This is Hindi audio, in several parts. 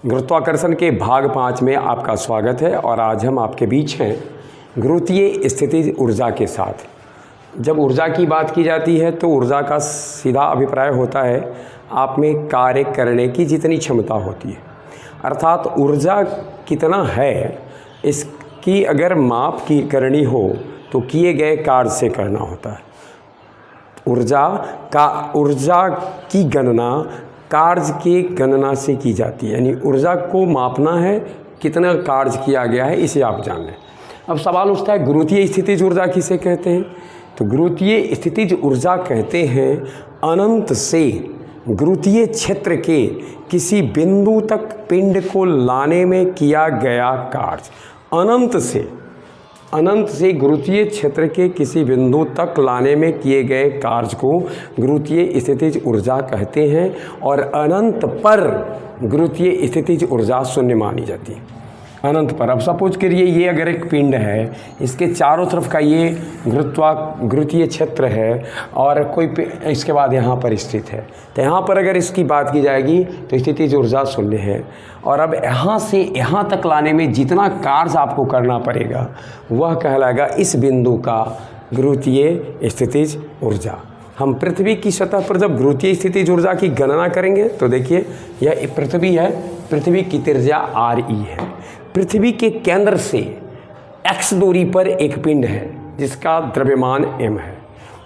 गुरुत्वाकर्षण के भाग 5 में आपका स्वागत है और आज हम आपके बीच हैं गुरुत्वीय स्थितिज ऊर्जा के साथ। जब ऊर्जा की बात की जाती है तो ऊर्जा का सीधा अभिप्राय होता है आप में कार्य करने की जितनी क्षमता होती है, अर्थात ऊर्जा कितना है इसकी अगर माप की करनी हो तो किए गए कार्य से करना होता है। ऊर्जा की गणना कार्य की गणना से की जाती है, यानी ऊर्जा को मापना है कितना कार्य किया गया है इसे आप जान लें। अब सवाल उठता है गुरुत्वीय स्थितिज ऊर्जा किसे कहते हैं? तो गुरुत्वीय स्थितिज ऊर्जा कहते हैं अनंत से गुरुत्वीय क्षेत्र के किसी बिंदु तक पिंड को लाने में किया गया कार्य। अनंत से गुरुत्वीय क्षेत्र के किसी बिंदु तक लाने में किए गए कार्य को गुरुत्वीय स्थितिज ऊर्जा कहते हैं और अनंत पर गुरुत्वीय स्थितिज ऊर्जा शून्य मानी जाती है। अनंत पर अब सपोज करिए ये अगर एक पिंड है, इसके चारों तरफ का ये गुरुत्वीय क्षेत्र है और कोई इसके बाद यहाँ पर स्थित है, तो यहाँ पर अगर इसकी बात की जाएगी तो स्थितिज ऊर्जा शून्य है। और अब यहाँ से यहाँ तक लाने में जितना कार्य आपको करना पड़ेगा वह कहलाएगा इस बिंदु का गुरुत्वीय स्थितिज ऊर्जा। हम पृथ्वी की सतह पर जब गुरुत्वीय स्थितिज ऊर्जा की गणना करेंगे तो देखिए यह पृथ्वी है, पृथ्वी की त्रिज्या RE है। पृथ्वी के केंद्र से x दूरी पर एक पिंड है जिसका द्रव्यमान m है।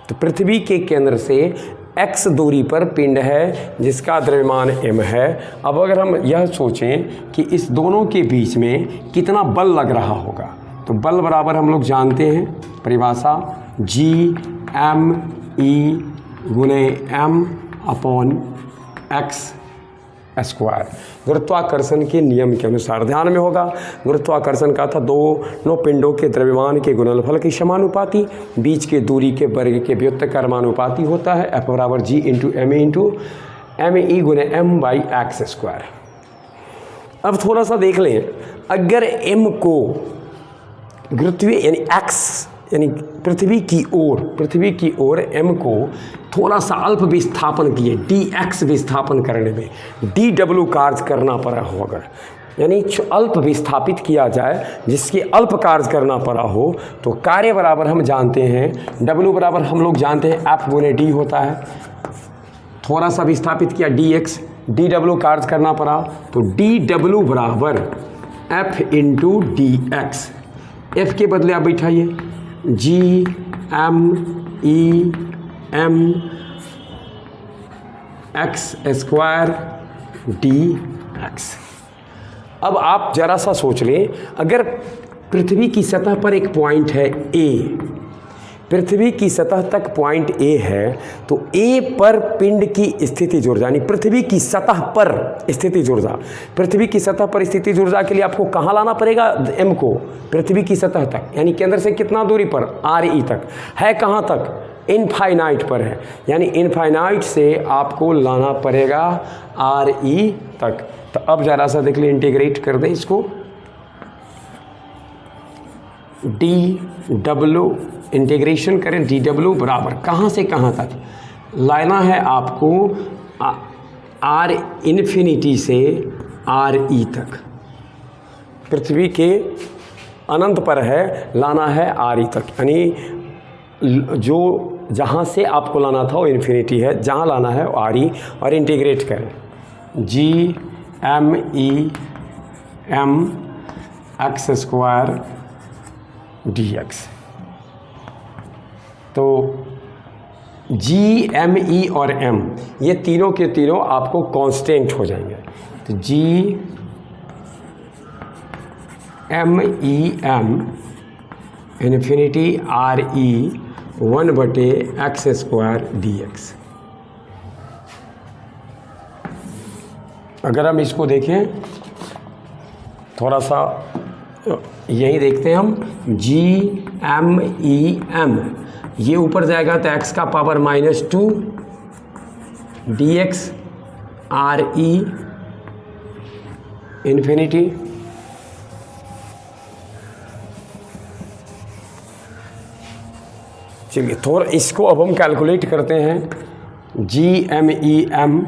तो पृथ्वी के केंद्र से x दूरी पर पिंड है जिसका द्रव्यमान m है। अब अगर हम यह सोचें कि इस दोनों के बीच में कितना बल लग रहा होगा, तो बल बराबर हम लोग जानते हैं परिभाषा G_m_E गुणे m/x स्क्वायर। गुरुत्वाकर्षण के नियम के अनुसार ध्यान में होगा, गुरुत्वाकर्षण का था दोनों पिंडों के द्रव्यमान के गुणनफल के समानुपाती, बीच के दूरी के वर्ग के व्युत्क्रमानुपाती होता है। F बराबर G×m गुणे m/x स्क्वायर। अब थोड़ा सा देख लें, अगर m को गुरुत्वीय यानी x यानी पृथ्वी की ओर m को थोड़ा सा अल्प विस्थापन किए dx विस्थापन करने में dw कार्य करना पड़ा हो, अगर यानी अल्प विस्थापित किया जाए जिसकी अल्प कार्य करना पड़ा हो, तो कार्य बराबर हम जानते हैं w बराबर हम लोग जानते हैं F गुणे d होता है। थोड़ा सा विस्थापित किया dx, dw कार्य करना पड़ा तो dw बराबर F इंटू dx। F के बदले आप बैठाइए G_m_E m/x स्क्वायर dx। अब आप जरा सा सोच लें, अगर पृथ्वी की सतह पर एक पॉइंट है A, पृथ्वी की सतह तक पॉइंट A है, तो A पर पिंड की स्थितिज ऊर्जा यानी पृथ्वी की सतह पर स्थितिज ऊर्जा, पृथ्वी की सतह पर स्थितिज ऊर्जा के लिए आपको कहाँ लाना पड़ेगा M को? पृथ्वी की सतह तक, यानी केंद्र से कितना दूरी पर? RE तक है। कहाँ तक? इनफाइनाइट पर है, यानी इनफाइनाइट से आपको लाना पड़ेगा RE तक। तो अब जरा सा देख ले, इंटीग्रेट कर दें इसको, dw इंटीग्रेशन करें, dw बराबर कहाँ से कहाँ तक लाना है आपको? R इन्फिनिटी से RE तक। पृथ्वी के अनंत पर है, लाना है RE तक, यानी जो जहाँ से आपको लाना था वो इन्फिनिटी है, जहाँ लाना है वो RE। और इंटीग्रेट करें G_m_E m/x स्क्वायर dx। तो G_m_E और m ये तीनों के तीनों आपको कांस्टेंट हो जाएंगे। तो G_m_E m infinity RE 1/x square dx। अगर हम इसको देखें थोड़ा सा, यही देखते हैं हम, G_m_E m ये ऊपर जाएगा तो x का पावर -2 dx RE इन्फिनिटी चलिए थोड़ा इसको अब हम कैलकुलेट करते हैं। G_m_E m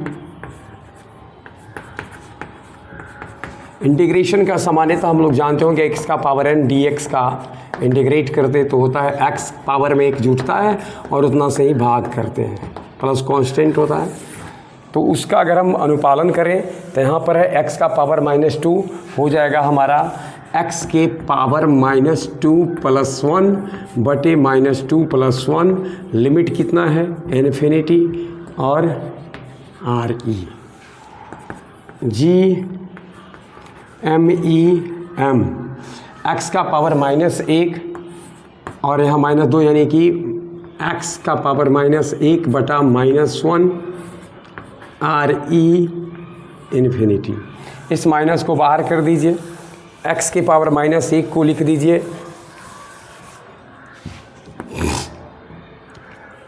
इंटीग्रेशन का सामान्यतः हम लोग जानते होंगे एक्स का पावर n dx का इंटीग्रेट करते तो होता है एक्स पावर में एक जुटता है और उतना से ही भाग करते हैं, प्लस कांस्टेंट होता है। तो उसका अगर हम अनुपालन करें तो यहाँ पर है एक्स का पावर -2 हो जाएगा हमारा एक्स के पावर -2 + 1 बटे -2 + 1, लिमिट कितना है इन्फिनिटी और R E G M E M, X का पावर -1 और यहाँ -2 यानी कि एक्स का पावर -1 बटा -1 आर ई इन्फिनिटी। इस माइनस को बाहर कर दीजिए, एक्स के पावर -1 को लिख दीजिए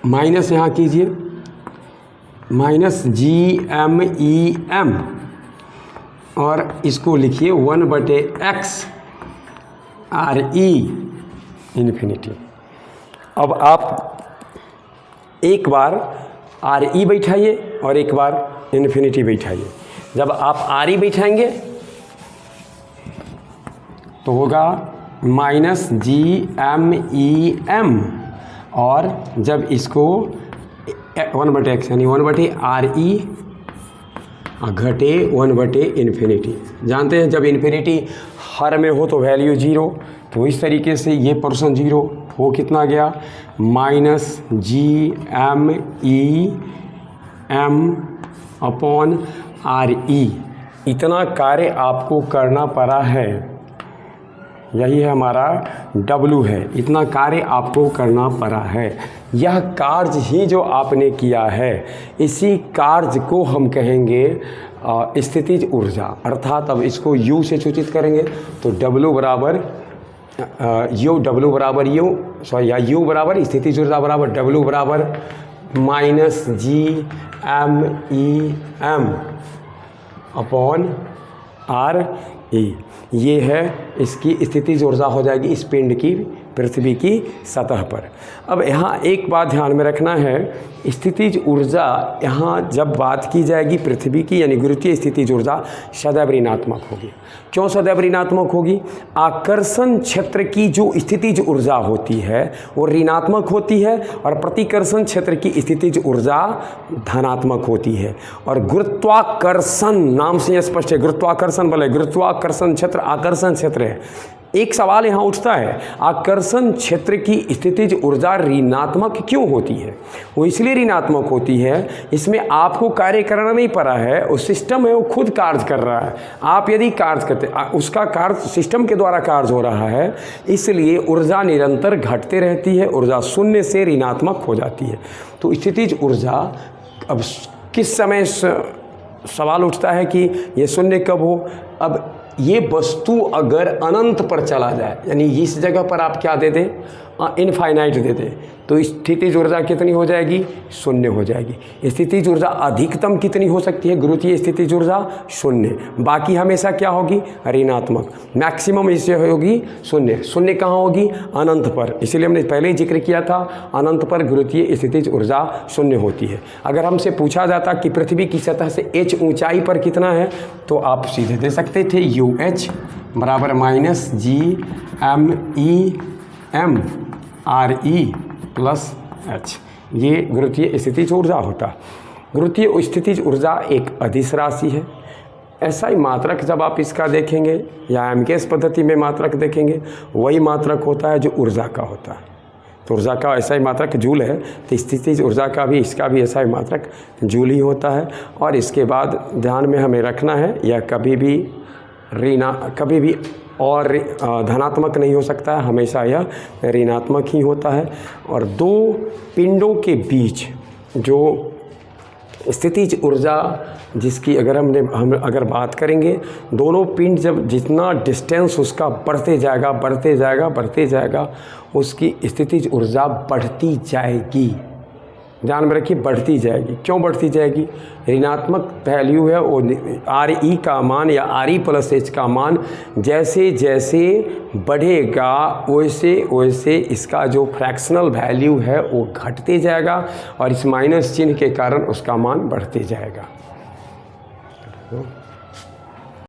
माइनस यहाँ कीजिए -GMEM और इसको लिखिए 1/x RE इन्फिनिटी। अब आप एक बार RE बैठाइए और एक बार इन्फिनिटी बैठाइए। जब आप RE बैठाएंगे तो होगा -GMEM और जब इसको 1/x यानी 1/RE घटे 1/इन्फिनिटी। जानते हैं जब इन्फिनिटी हर में हो तो वैल्यू 0, तो इस तरीके से ये % 0 हो कितना गया -GMEM/RE। इतना कार्य आपको करना पड़ा है, यही है हमारा W है, इतना कार्य आपको करना पड़ा है। यह कार्य ही जो आपने किया है, इसी कार्य को हम कहेंगे स्थितिज ऊर्जा, अर्थात अब इसको U से सूचित करेंगे तो W बराबर U बराबर स्थितिज ऊर्जा बराबर W बराबर -GMEM/RE। ये है इसकी स्थितिज ऊर्जा हो जाएगी इस पिंड की पृथ्वी की सतह पर। अब यहाँ एक बात ध्यान में रखना है, स्थितिज ऊर्जा यहाँ जब बात की जाएगी पृथ्वी की यानी गुरुत्वीय स्थितिज ऊर्जा सदैव ऋणात्मक होगी। क्यों सदैव ऋणात्मक होगी? आकर्षण क्षेत्र की जो स्थितिज ऊर्जा होती है वो ऋणात्मक होती है और प्रतिकर्षण क्षेत्र की स्थितिज ऊर्जा धनात्मक होती है। और गुरुत्वाकर्षण नाम से स्पष्ट है, गुरुत्वाकर्षण बोले गुरुत्वाकर्षण क्षेत्र आकर्षण क्षेत्र है। एक सवाल यहाँ उठता है, आकर्षण क्षेत्र की स्थितिज ऊर्जा ऋणात्मक क्यों होती है? वो इसलिए ऋणात्मक होती है, इसमें आपको कार्य करना नहीं पड़ा है, उस सिस्टम है वो खुद कार्य कर रहा है। आप यदि कार्य करते उसका कार्य सिस्टम के द्वारा कार्य हो रहा है, इसलिए ऊर्जा निरंतर घटते रहती है, ऊर्जा शून्य से ऋणात्मक हो जाती है। तो स्थितिज ऊर्जा अब किस समय सवाल उठता है कि ये शून्य कब हो? अब ये वस्तु अगर अनंत पर चला जाए, यानी इस जगह पर आप क्या दे दें इनफाइनाइट दे दें, तो स्थितिज ऊर्जा कितनी हो जाएगी? शून्य हो जाएगी। स्थितिज ऊर्जा अधिकतम कितनी हो सकती है? गुरुत्वीय स्थितिज ऊर्जा 0, बाकी हमेशा क्या होगी? ऋणात्मक। मैक्सिमम इससे होगी 0। 0 कहाँ होगी? अनंत पर। इसीलिए हमने पहले ही जिक्र किया था, अनंत पर गुरुत्वीय स्थितिज ऊर्जा 0 होती है। अगर हमसे पूछा जाता कि पृथ्वी की सतह से h ऊंचाई पर कितना है, तो आप सीधे दे सकते थे UH बराबर -GMEM/RE + H। ये गुरुत्वीय स्थितिज ऊर्जा होता। गुरुत्वीय स्थितिज ऊर्जा एक अदिश राशि है। ऐसा ही मात्रक जब आप इसका देखेंगे या एमकेएस पद्धति में मात्रक देखेंगे, वही मात्रक होता है जो ऊर्जा का होता है। तो ऊर्जा का ऐसा ही मात्रक जूल है, तो स्थितिज ऊर्जा का भी इसका भी ऐसा ही मात्रक जूल ही होता है। और इसके बाद ध्यान में हमें रखना है, यह कभी भी और धनात्मक नहीं हो सकता है, हमेशा यह ऋणात्मक ही होता है। और दो पिंडों के बीच जो स्थितिज ऊर्जा जिसकी अगर हम अगर बात करेंगे, दोनों पिंड जब जितना डिस्टेंस उसका बढ़ते जाएगा उसकी स्थितिज ऊर्जा बढ़ती जाएगी। ध्यान में रखिए, बढ़ती जाएगी। क्यों बढ़ती जाएगी? ऋणात्मक वैल्यू है वो RE का मान या RE + H का मान जैसे जैसे बढ़ेगा वैसे इसका जो फ्रैक्शनल वैल्यू है वो घटते जाएगा और इस माइनस चिन्ह के कारण उसका मान बढ़ते जाएगा।